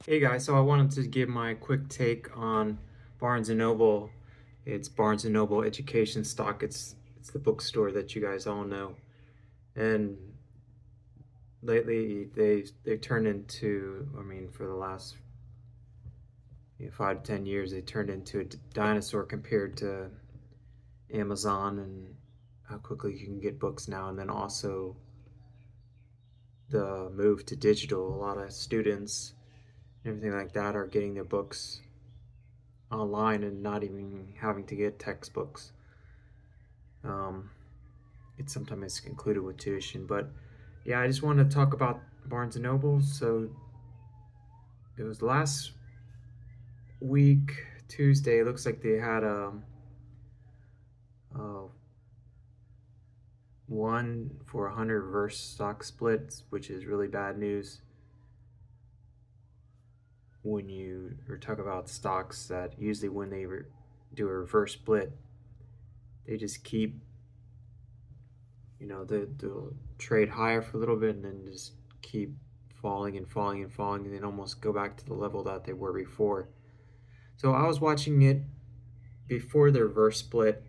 Hey guys, so I wanted to give my quick take on Barnes& and Noble. It's Barnes& and Noble education stock. It's the bookstore that you guys all know. And lately they turned into, for the last 5 to 10 years, they turned into a dinosaur compared to Amazon and how quickly you can get books now. And then also the move to digital. A lot of students and everything like that are getting their books online and not even having to get textbooks. Um, it's sometimes included with tuition, but yeah, I just wanted to talk about Barnes and Noble. So it was last week, Tuesday. It looks like they had a 1 for 100 reverse stock splits, which is really bad news when you talk about stocks that usually when they do a reverse split, they just keep they'll trade higher for a little bit and then just keep falling and falling and falling and then almost go back to the level that they were before. So I was watching it before the reverse split,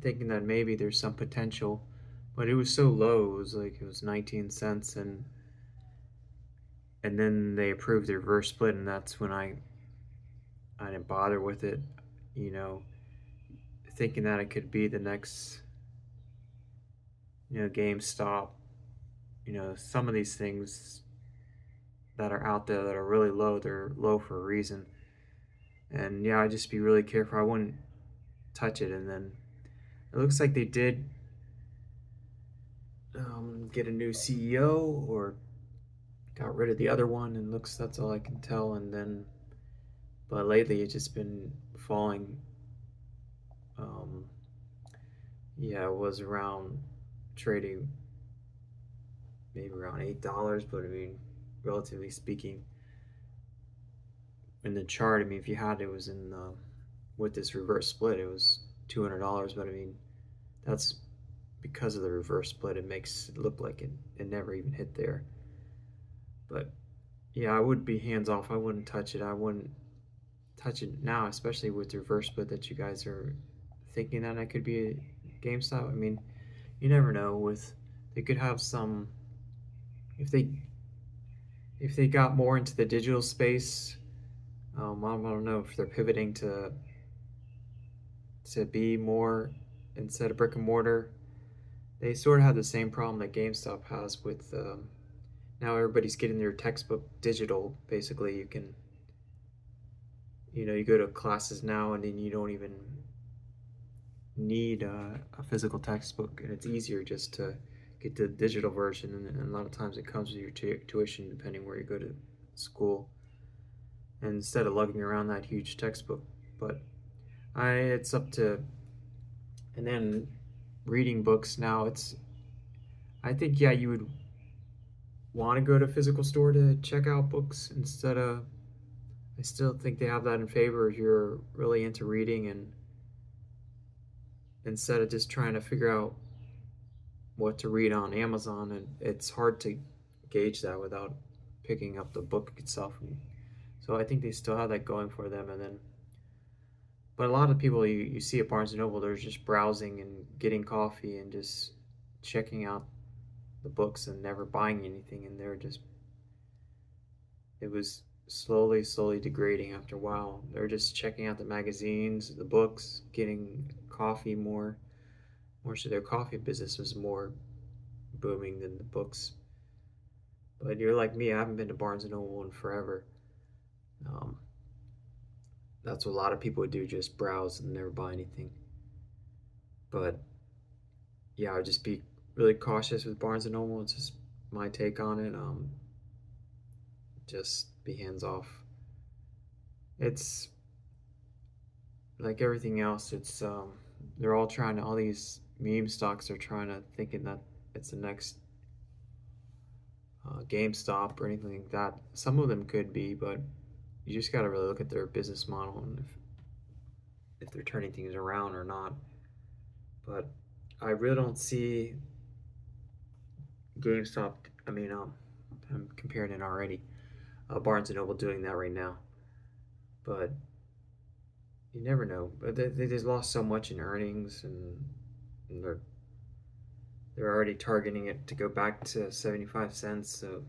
thinking that maybe there's some potential, but it was so low. It was 19 cents, and then they approved the reverse split, and that's when I didn't bother with it, you know, thinking that it could be the next GameStop. Some of these things that are out there that are really low, they're low for a reason. And yeah, I'd just be really careful. I wouldn't touch it. And then it looks like they did get a new CEO or got rid of the other one. And looks that's all I can tell. And then, but lately it's just been falling. Um, yeah, it was around trading maybe around $8, but I mean, relatively speaking, in the chart, I mean, if you had it was in with this reverse split, it was $200. But I mean, that's because of the reverse split. It makes it look like it never even hit there. But yeah, I would be hands off. I wouldn't touch it. I wouldn't touch it now, especially with the reverse split that you guys are thinking that it could be a GameStop. I mean, you never know. With they could have some if they got more into the digital space. I don't know if they're pivoting to be more instead of brick and mortar. They sort of have the same problem that GameStop has with now everybody's getting their textbook digital. Basically, you can you go to classes now and then you don't even need a physical textbook, and it's easier just to get the digital version. And a lot of times it comes with your tuition, depending where you go to school. And instead of lugging around that huge textbook, but it's up to. And then reading books now, I think yeah, you would want to go to a physical store to check out books instead of. I still think they have that in favor if you're really into reading, and instead of just trying to figure out what to read on Amazon, and it's hard to gauge that without picking up the book itself. And so I think they still have that going for them. And then, but a lot of people you see at Barnes and Noble, they're just browsing and getting coffee and just checking out the books and never buying anything. And it was slowly degrading after a while. They're just checking out the magazines, the books, getting coffee more so their coffee business was more booming than the books. But you're like me, I haven't been to Barnes and Noble in forever. Um, that's what a lot of people would do, just browse and never buy anything. But yeah, I'd just be really cautious with Barnes and Noble. It's just my take on it. Just be hands off. It's like everything else. They're all trying to, all these meme stocks are trying to thinking that it's the next GameStop or anything like that. Some of them could be, but you just got to really look at their business model and if they're turning things around or not. But I really don't see GameStop. I mean, I'm comparing it already. Barnes and Noble doing that right now, but you never know. But they just lost so much in earnings, and they're already targeting it to go back to 75 cents. So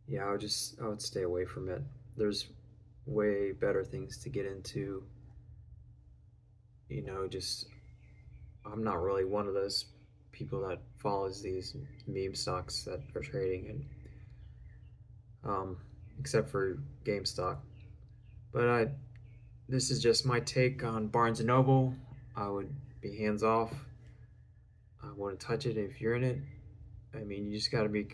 yeah, I would stay away from it. There's way better things to get into. Just I'm not really one of those people that follows these meme stocks that are trading, and except for GameStop. But this is just my take on Barnes and Noble. I would be hands off. I wouldn't touch it if you're in it. I mean, you just got to be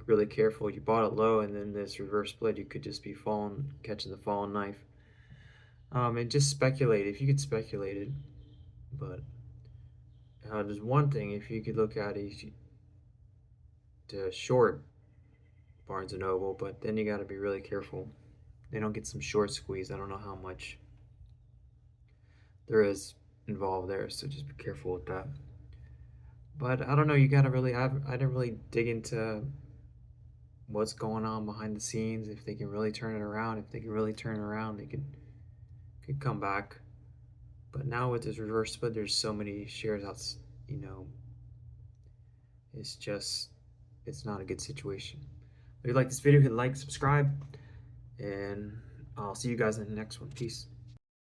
really careful. You bought it low, and then this reverse split, you could just be catching the falling knife. And just speculate if you could speculate it. But there's one thing if you could look at it to short Barnes and Noble, but then you got to be really careful. They don't get some short squeeze. I don't know how much there is involved there, so just be careful with that. But I don't know. You gotta really. I didn't really dig into what's going on behind the scenes. If they can really turn it around, if they can really turn it around, they could come back. But now with this reverse split, there's so many shares out. You know, it's not a good situation. If you like this video, hit like, subscribe, and I'll see you guys in the next one. Peace.